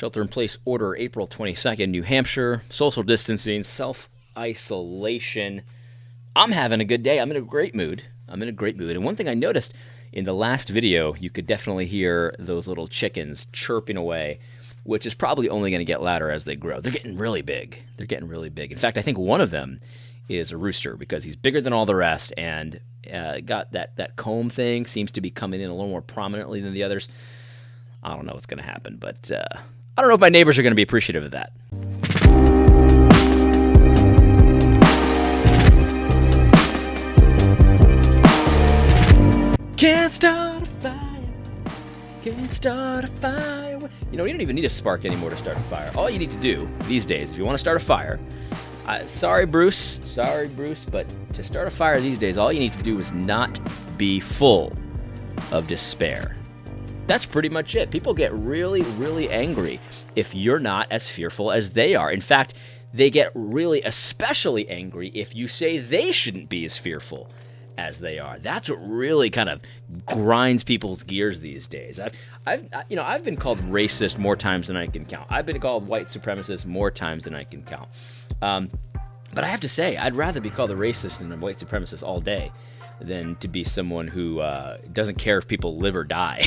Shelter-in-place order, April 22nd, New Hampshire. Social distancing, self-isolation. I'm having a good day. I'm in a great mood. And one thing I noticed in the last video, you could definitely hear those little chickens chirping away, which is probably only going to get louder as they grow. They're getting really big. In fact, I think one of them is a rooster because he's bigger than all the rest and got that comb thing, seems to be coming in a little more prominently than the others. I don't know what's going to happen, but I don't know if my neighbors are going to be appreciative of that. Can't start a fire. You know, you don't even need a spark anymore to start a fire. All you need to do these days, if you want to start a fire, sorry, Bruce, but to start a fire these days, all you need to do is not be full of despair. That's pretty much it. People get really, really angry if you're not as fearful as they are. In fact, they get really especially angry if you say they shouldn't be as fearful as they are. That's what really kind of grinds people's gears these days. I've been called racist more times than I can count. I've been called white supremacist more times than I can count. But I have to say, I'd rather be called a racist and a white supremacist all day than to be someone who doesn't care if people live or die.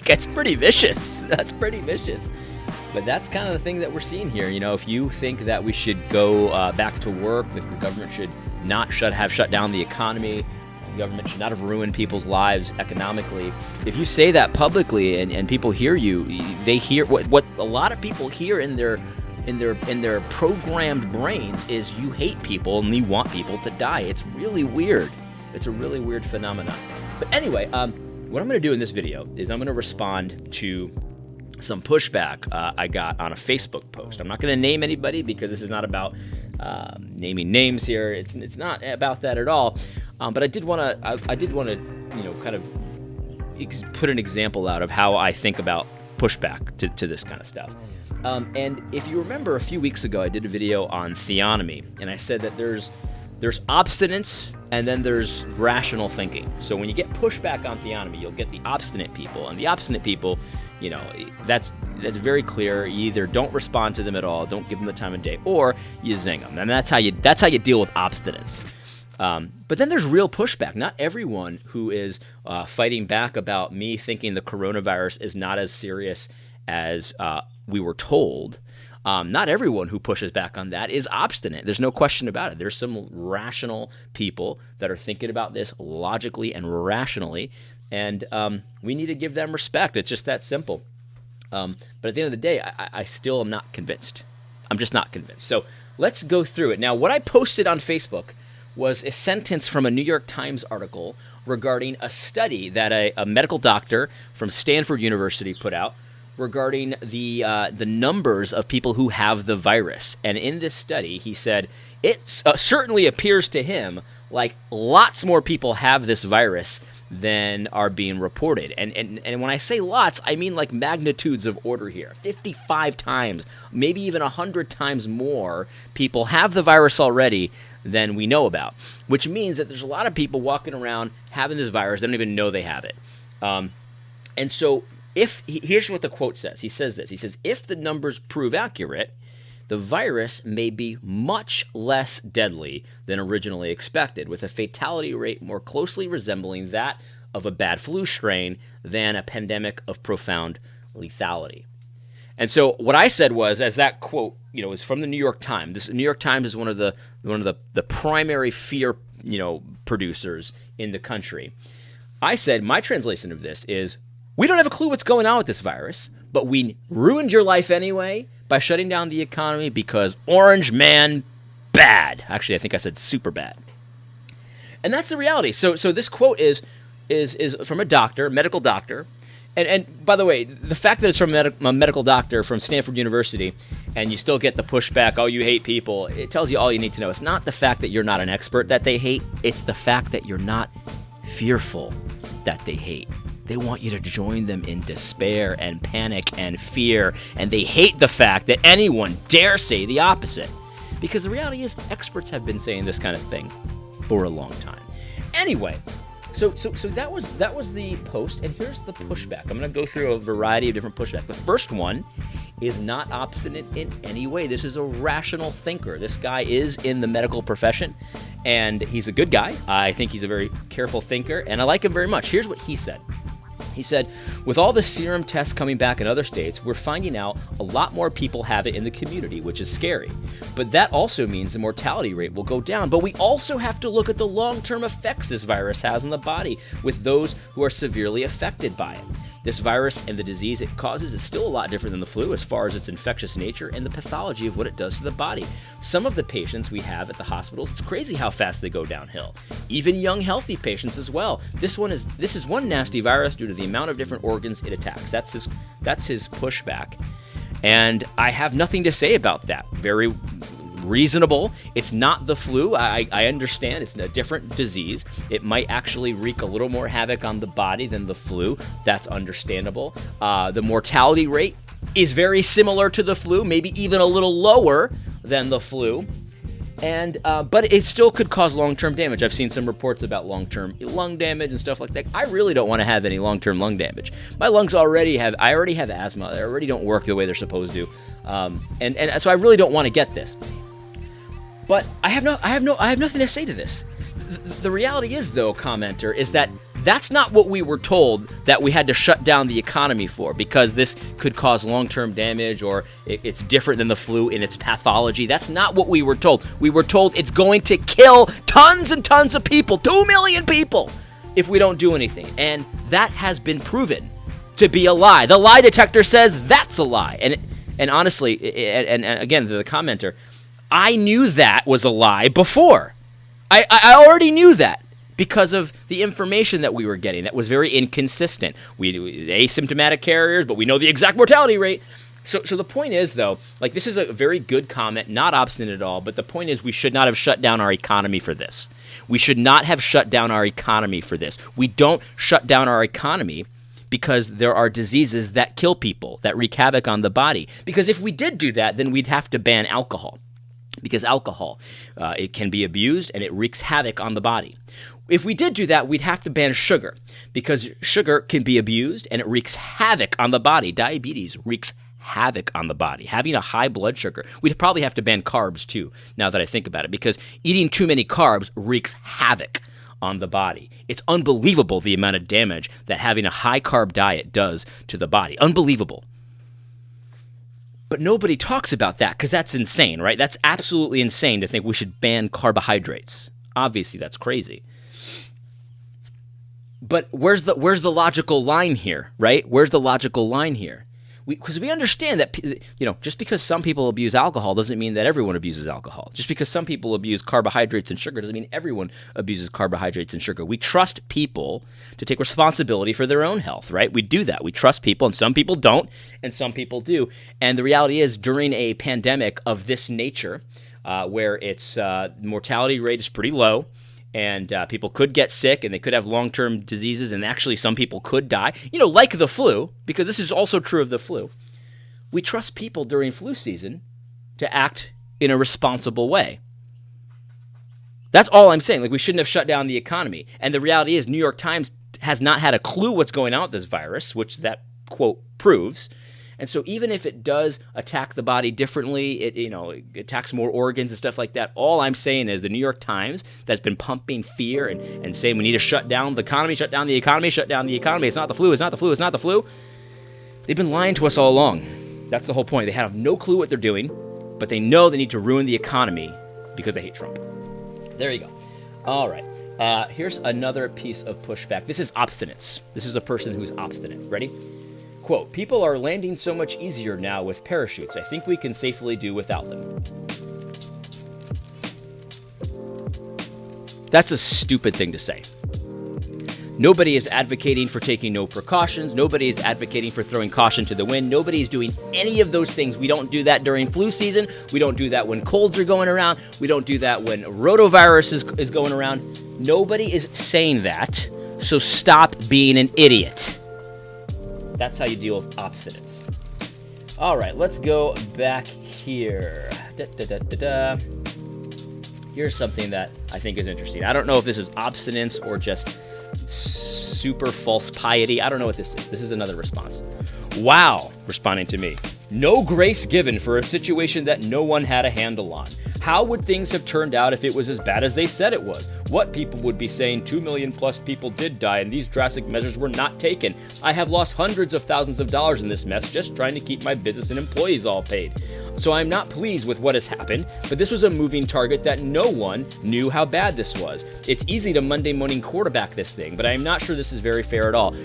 That's pretty vicious. But that's kind of the thing that we're seeing here. You know, if you think that we should go back to work, that the government should not have shut down the economy, the government should not have ruined people's lives economically. If you say that publicly and people hear you, they hear what a lot of people hear in their programmed brains is you hate people and you want people to die. It's really weird. It's a really weird phenomenon. But anyway, what I'm going to do in this video is I'm going to respond to some pushback I got on a Facebook post. I'm not going to name anybody because this is not about naming names here. It's not about that at all. But I did want to kind of put an example out of how I think about pushback to this kind of stuff. And if you remember, a few weeks ago I did a video on theonomy, and I said that there's obstinance and then there's rational thinking. So when you get pushback on theonomy, you'll get the obstinate people. And the obstinate people, you know, that's very clear. You either don't respond to them at all, don't give them the time of day, or you zing them. And that's how you deal with obstinance. But then there's real pushback. Not everyone who is fighting back about me thinking the coronavirus is not as serious as we were told. Not everyone who pushes back on that is obstinate. There's no question about it. There's some rational people that are thinking about this logically and rationally, and we need to give them respect. It's just that simple. But at the end of the day, I still am not convinced. I'm just not convinced. So let's go through it. Now, what I posted on Facebook was a sentence from a New York Times article regarding a study that a medical doctor from Stanford University put out regarding the numbers of people who have the virus. And in this study, he said, it certainly appears to him like lots more people have this virus than are being reported. And when I say lots, I mean like magnitudes of order here. 55 times, maybe even 100 times more people have the virus already than we know about, which means that there's a lot of people walking around having this virus. They don't even know they have it. And so here's what the quote says. He says this. He says, if the numbers prove accurate, the virus may be much less deadly than originally expected, with a fatality rate more closely resembling that of a bad flu strain than a pandemic of profound lethality. And so what I said was, as that quote, is from the New York Times. This New York Times is one of the primary fear, producers in the country. I said my translation of this is, we don't have a clue what's going on with this virus, but we ruined your life anyway by shutting down the economy because Orange Man bad. Actually, I think I said super bad. And that's the reality. So this quote is from a doctor, medical doctor. And by the way, the fact that it's from a medical doctor from Stanford University and you still get the pushback, oh, you hate people, it tells you all you need to know. It's not the fact that you're not an expert that they hate. It's the fact that you're not fearful that they hate. They want you to join them in despair and panic and fear, and they hate the fact that anyone dare say the opposite. Because the reality is, experts have been saying this kind of thing for a long time. Anyway, So that was the post, and here's the pushback. I'm going to go through a variety of different pushback. The first one is not obstinate in any way. This is a rational thinker. This guy is in the medical profession, and he's a good guy. I think he's a very careful thinker, and I like him very much. Here's what he said. He said, with all the serum tests coming back in other states, we're finding out a lot more people have it in the community, which is scary. But that also means the mortality rate will go down. But we also have to look at the long-term effects this virus has on the body with those who are severely affected by it. This virus and the disease it causes is still a lot different than the flu as far as its infectious nature and the pathology of what it does to the body. Some of the patients we have at the hospitals, it's crazy how fast they go downhill. Even young, healthy patients as well. This is one nasty virus due to the amount of different organs it attacks. That's his pushback. And I have nothing to say about that. Very reasonable. It's not the flu. I understand it's a different disease. It might actually wreak a little more havoc on the body than the flu. That's understandable. The mortality rate is very similar to the flu, maybe even a little lower than the flu. And but it still could cause long-term damage. I've seen some reports about long-term lung damage and stuff like that. I really don't want to have any long-term lung damage. My lungs I already have asthma. They already don't work the way they're supposed to. And so I really don't want to get this. But I have nothing to say to this. The reality is, though, commenter, is that that's not what we were told that we had to shut down the economy for, because this could cause long-term damage or it's different than the flu in its pathology. That's not what we were told. We were told it's going to kill tons and tons of people, 2 million people, if we don't do anything. And that has been proven to be a lie. The lie detector says that's a lie. And honestly, and again, the commenter, I knew that was a lie before. I already knew that because of the information that we were getting that was very inconsistent. We asymptomatic carriers, but we know the exact mortality rate. So the point is, though, like, this is a very good comment, not obstinate at all, but the point is we should not have shut down our economy for this. We should not have shut down our economy for this. We don't shut down our economy because there are diseases that kill people, that wreak havoc on the body. Because if we did do that, then we'd have to ban alcohol. Because alcohol, it can be abused and it wreaks havoc on the body. If we did do that, we'd have to ban sugar, because sugar can be abused and it wreaks havoc on the body. Diabetes wreaks havoc on the body. Having a high blood sugar, we'd probably have to ban carbs too, now that I think about it, because eating too many carbs wreaks havoc on the body. It's unbelievable the amount of damage that having a high carb diet does to the body. Unbelievable. But nobody talks about that because that's insane, right? That's absolutely insane to think we should ban carbohydrates. Obviously, that's crazy. But where's the logical line here, right? Where's the logical line here? Because we understand that, just because some people abuse alcohol doesn't mean that everyone abuses alcohol. Just because some people abuse carbohydrates and sugar doesn't mean everyone abuses carbohydrates and sugar. We trust people to take responsibility for their own health, right? We do that. We trust people, and some people don't, and some people do. And the reality is, during a pandemic of this nature, where its mortality rate is pretty low, and people could get sick, and they could have long-term diseases, and actually some people could die, like the flu, because this is also true of the flu. We trust people during flu season to act in a responsible way. That's all I'm saying. Like, we shouldn't have shut down the economy. And the reality is, New York Times has not had a clue what's going on with this virus, which that quote proves. And so even if it does attack the body differently, it attacks more organs and stuff like that, all I'm saying is the New York Times that's been pumping fear and saying we need to shut down the economy, shut down the economy, shut down the economy. It's not the flu, it's not the flu, it's not the flu. They've been lying to us all along. That's the whole point. They have no clue what they're doing, but they know they need to ruin the economy because they hate Trump. There you go. All right. Here's another piece of pushback. This is obstinate. This is a person who's obstinate. Ready? Quote, people are landing so much easier now with parachutes. I think we can safely do without them. That's a stupid thing to say. Nobody is advocating for taking no precautions. Nobody is advocating for throwing caution to the wind. Nobody is doing any of those things. We don't do that during flu season. We don't do that when colds are going around. We don't do that when rotavirus is going around. Nobody is saying that, so stop being an idiot. That's how you deal with obstinates. All right, let's go back here. Here's something that I think is interesting. I don't know if this is obstinance or just super false piety. I don't know what this is. This is another response. Wow, responding to me. No grace given for a situation that no one had a handle on. How would things have turned out if it was as bad as they said it was? What people would be saying 2 million plus people did die and these drastic measures were not taken. I have lost hundreds of thousands of dollars in this mess just trying to keep my business and employees all paid. So I'm not pleased with what has happened, but this was a moving target that no one knew how bad this was. It's easy to Monday morning quarterback this thing, but I'm not sure this is very fair at all.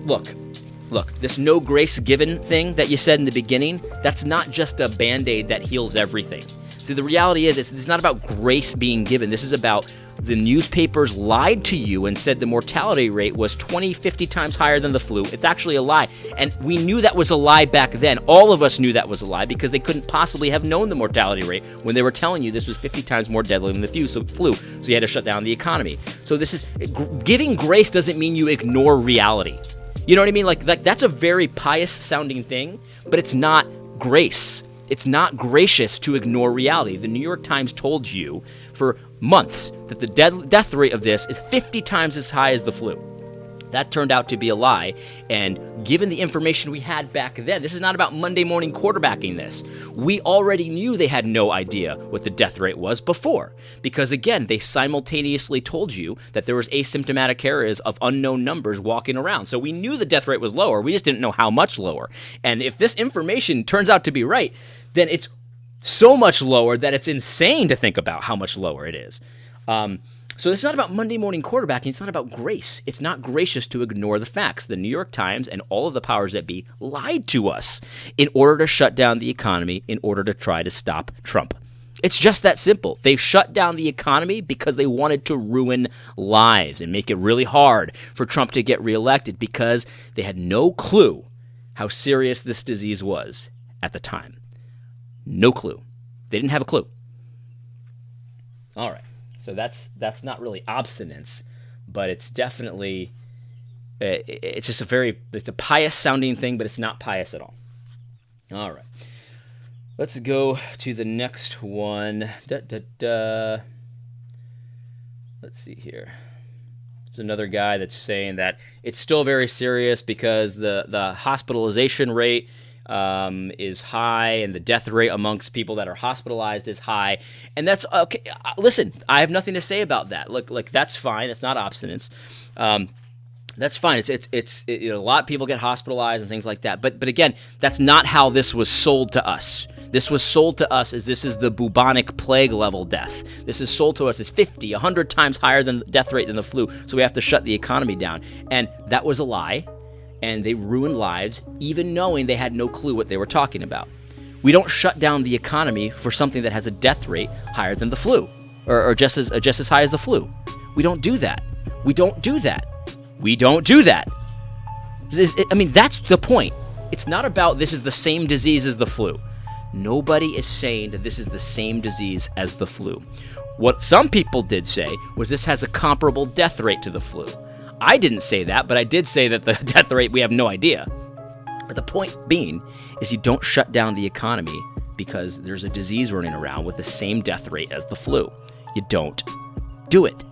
Look, this no grace given thing that you said in the beginning, that's not just a Band-Aid that heals everything. See, the reality is it's not about grace being given. This is about the newspapers lied to you and said the mortality rate was 20, 50 times higher than the flu. It's actually a lie. And we knew that was a lie back then. All of us knew that was a lie because they couldn't possibly have known the mortality rate when they were telling you this was 50 times more deadly than the flu. So you had to shut down the economy. So this is giving grace doesn't mean you ignore reality. You know what I mean? Like that's a very pious sounding thing, but it's not grace. It's not gracious to ignore reality. The New York Times told you for months that the death rate of this is 50 times as high as the flu. That turned out to be a lie, and given the information we had back then, this is not about Monday morning quarterbacking this. We already knew they had no idea what the death rate was before, because again, they simultaneously told you that there was asymptomatic carriers of unknown numbers walking around. So we knew the death rate was lower, we just didn't know how much lower. And if this information turns out to be right, then it's so much lower that it's insane to think about how much lower it is. So it's not about Monday morning quarterbacking. It's not about grace. It's not gracious to ignore the facts. The New York Times and all of the powers that be lied to us in order to shut down the economy, in order to try to stop Trump. It's just that simple. They shut down the economy because they wanted to ruin lives and make it really hard for Trump to get reelected because they had no clue how serious this disease was at the time. No clue. They didn't have a clue. All right. So that's not really obstinance, but it's definitely, it's just it's a pious sounding thing, but it's not pious at all. All right. Let's go to the next one. Let's see here. There's another guy that's saying that it's still very serious because the hospitalization rate is high and the death rate amongst people that are hospitalized is high. And that's okay. Listen, I have nothing to say about that. Look, that's fine. That's not obstinance. That's fine. It's a lot of people get hospitalized and things like that. But again, that's not how this was sold to us. This was sold to us as this is the bubonic plague level death. This is sold to us as 50, 100 times higher than the death rate than the flu. So we have to shut the economy down. And that was a lie. And they ruined lives, even knowing they had no clue what they were talking about. We don't shut down the economy for something that has a death rate higher than the flu, or just as high as the flu. We don't do that. We don't do that. We don't do that. I mean, that's the point. It's not about this is the same disease as the flu. Nobody is saying that this is the same disease as the flu. What some people did say was this has a comparable death rate to the flu. I didn't say that, but I did say that the death rate, we have no idea. But the point being is you don't shut down the economy because there's a disease running around with the same death rate as the flu. You don't do it.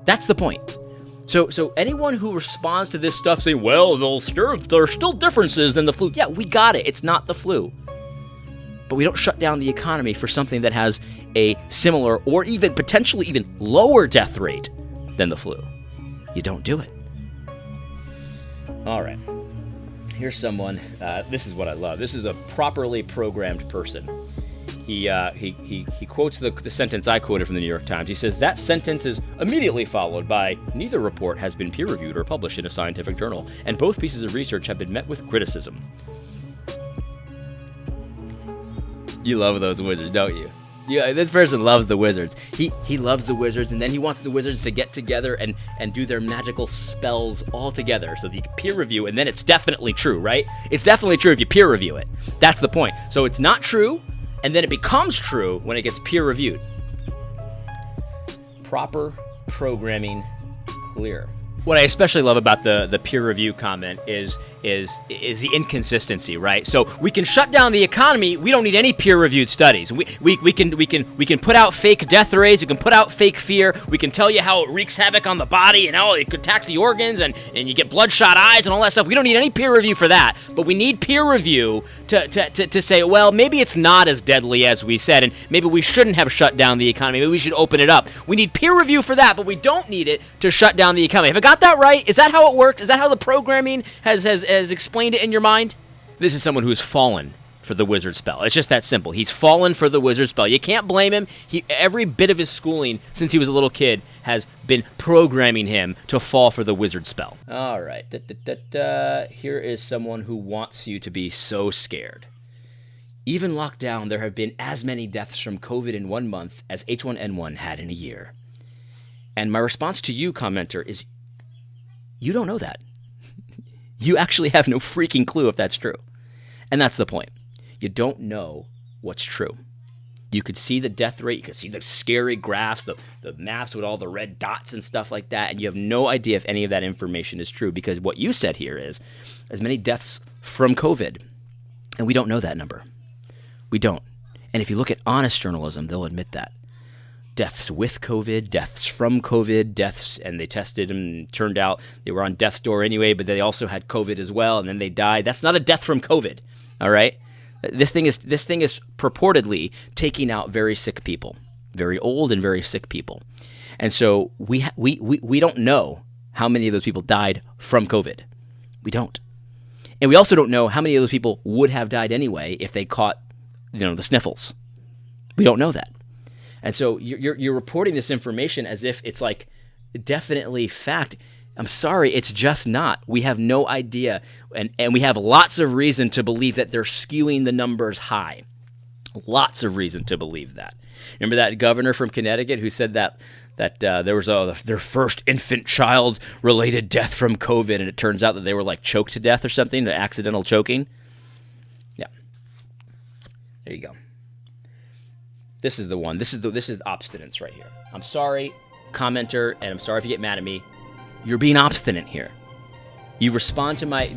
That's the point. So anyone who responds to this stuff saying, well, there are still differences than the flu. Yeah, we got it. It's not the flu. But we don't shut down the economy for something that has a similar or even potentially even lower death rate than the flu. You don't do it. All right. Here's someone. This is what I love. This is a properly programmed person. He quotes the sentence I quoted from the New York Times. He says, that sentence is immediately followed by, neither report has been peer-reviewed or published in a scientific journal, and both pieces of research have been met with criticism. You love those wizards, don't you? Yeah, this person loves the wizards. He loves the wizards, and then he wants the wizards to get together and do their magical spells all together. So you peer review, and then it's definitely true, right? It's definitely true if you peer review it. That's the point. So it's not true, and then it becomes true when it gets peer reviewed. Proper programming, clear. What I especially love about the peer review comment is is the inconsistency, right? So we can shut down the economy. We don't need any peer-reviewed studies. We can put out fake death rates. We can put out fake fear. We can tell you how it wreaks havoc on the body and how it could tax the organs and you get bloodshot eyes and all that stuff. We don't need any peer review for that. But we need peer review to say, well, maybe it's not as deadly as we said, and maybe we shouldn't have shut down the economy. Maybe we should open it up. We need peer review for that, but we don't need it to shut down the economy. Have I got that right? Is that how it works? Is that how the programming has explained it in your mind? This is someone who's fallen for the wizard spell. It's just that simple. He's fallen for the wizard spell. You can't blame him. Every bit of his schooling since he was a little kid has been programming him to fall for the wizard spell. All right. Here is someone who wants you to be so scared. Even locked down, there have been as many deaths from COVID in 1 month as H1N1 had in a year. And my response to you, commenter, is you don't know that. You actually have no freaking clue if that's true. And that's the point. You don't know what's true. You could see the death rate. You could see the scary graphs, the maps with all the red dots and stuff like that. And you have no idea if any of that information is true, because what you said here is as many deaths from COVID. And we don't know that number. We don't. And if you look at honest journalism, they'll admit that. Deaths with COVID, deaths from COVID, deaths, and they tested and turned out they were on death's door anyway, but they also had COVID as well, and then they died. That's not a death from COVID, all right? This thing is purportedly taking out very sick people, very old and very sick people. And so we don't know how many of those people died from COVID. We don't. And we also don't know how many of those people would have died anyway if they caught, the sniffles. We don't know that. And so you're reporting this information as if it's like definitely fact. I'm sorry, it's just not. We have no idea, and we have lots of reason to believe that they're skewing the numbers high. Lots of reason to believe that. Remember that governor from Connecticut who said that there was their first infant child related death from COVID, and it turns out that they were like choked to death or something, an accidental choking. Yeah, there you go. This is the one. This is obstinance right here. I'm sorry, commenter, and I'm sorry if you get mad at me. You're being obstinate here. You respond to my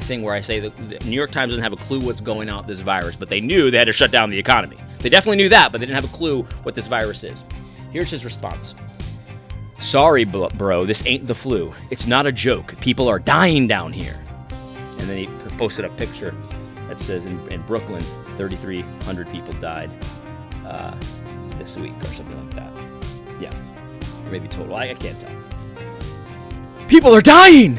thing where I say that the New York Times doesn't have a clue what's going on with this virus, but they knew they had to shut down the economy. They definitely knew that, but they didn't have a clue what this virus is. Here's his response. Sorry, bro, this ain't the flu. It's not a joke. People are dying down here. And then he posted a picture that says in Brooklyn, 3,300 people died this week or something like that. Yeah, maybe total. I can't tell. People are dying!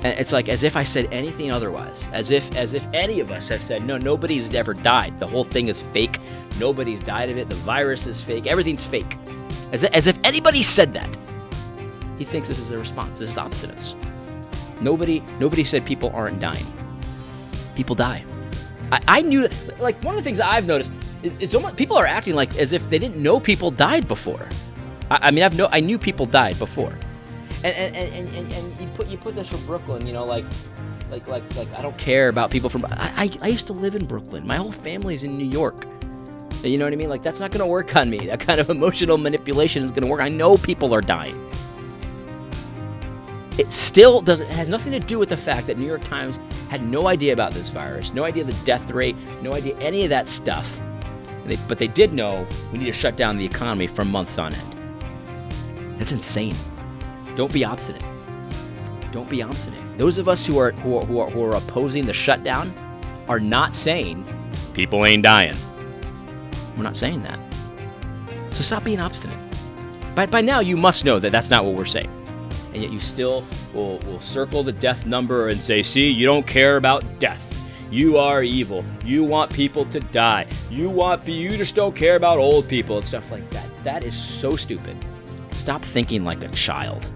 And it's like as if I said anything otherwise. As if any of us have said, no, nobody's ever died. The whole thing is fake. Nobody's died of it. The virus is fake. Everything's fake. As if anybody said that. He thinks this is a response. This is obstinance. Nobody said people aren't dying. People die. I knew that. Like, one of the things I've noticed is almost people are acting like as if they didn't know people died before. I knew people died before. And you put this for Brooklyn, like I don't care about people from. I used to live in Brooklyn. My whole family's in New York. You know what I mean? Like, that's not going to work on me. That kind of emotional manipulation is going to work. I know people are dying. It still doesn't. It has nothing to do with the fact that New York Times had no idea about this virus, no idea the death rate, no idea any of that stuff. But they did know we need to shut down the economy for months on end. That's insane. Don't be obstinate. Don't be obstinate. Those of us who are opposing the shutdown are not saying people ain't dying. We're not saying that. So stop being obstinate. By now you must know that that's not what we're saying. And yet you still will circle the death number and say, see, you don't care about death. You are evil. You want people to die. You just don't care about old people and stuff like that. That is so stupid. Stop thinking like a child.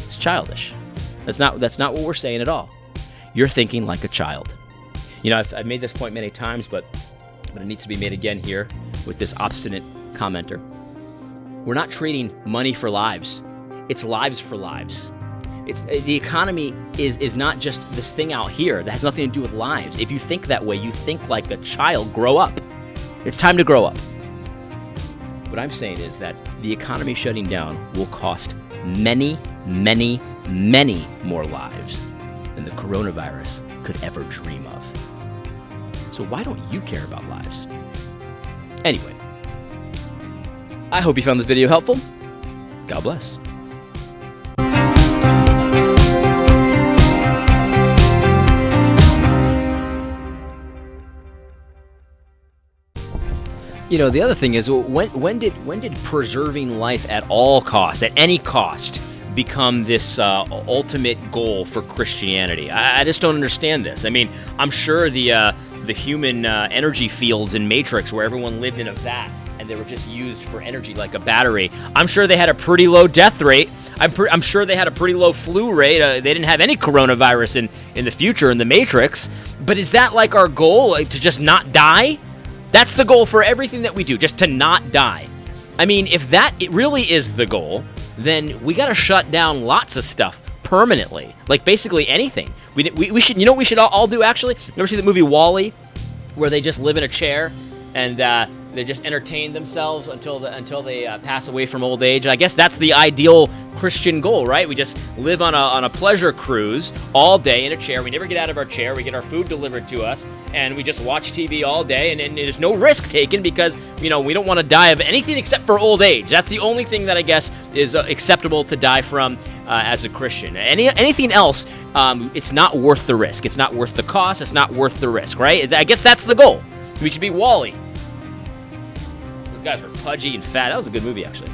It's childish. That's not what we're saying at all. You're thinking like a child. I've made this point many times, but it needs to be made again here with this obstinate commenter. We're not trading money for lives. It's lives for lives. The economy is not just this thing out here that has nothing to do with lives. If you think that way, you think like a child. Grow up. It's time to grow up. What I'm saying is that the economy shutting down will cost many, many, many more lives than the coronavirus could ever dream of. So why don't you care about lives? Anyway, I hope you found this video helpful. God bless. You know, the other thing is, when did preserving life at all costs, at any cost, become this ultimate goal for Christianity? I just don't understand this. I mean, I'm sure the human energy fields in Matrix, where everyone lived in a vat and they were just used for energy like a battery, I'm sure they had a pretty low death rate. I'm sure they had a pretty low flu rate. They didn't have any coronavirus in the future in the Matrix. But is that like our goal, like, to just not die? That's the goal for everything that we do, just to not die. I mean, if it really is the goal, then we got to shut down lots of stuff permanently. Like basically anything. We should, you know what we should all do actually? You ever see the movie WALL-E, where they just live in a chair and they just entertain themselves until they pass away from old age? I guess that's the ideal Christian goal, right? We just live on a pleasure cruise all day in a chair. We never get out of our chair. We get our food delivered to us, and we just watch TV all day, and there's no risk taken because, you know, we don't want to die of anything except for old age. That's the only thing that I guess is acceptable to die from as a Christian. Anything else, it's not worth the risk. It's not worth the cost. It's not worth the risk, right? I guess that's the goal. We should be WALL-E. Those guys were pudgy and fat. That was a good movie, actually.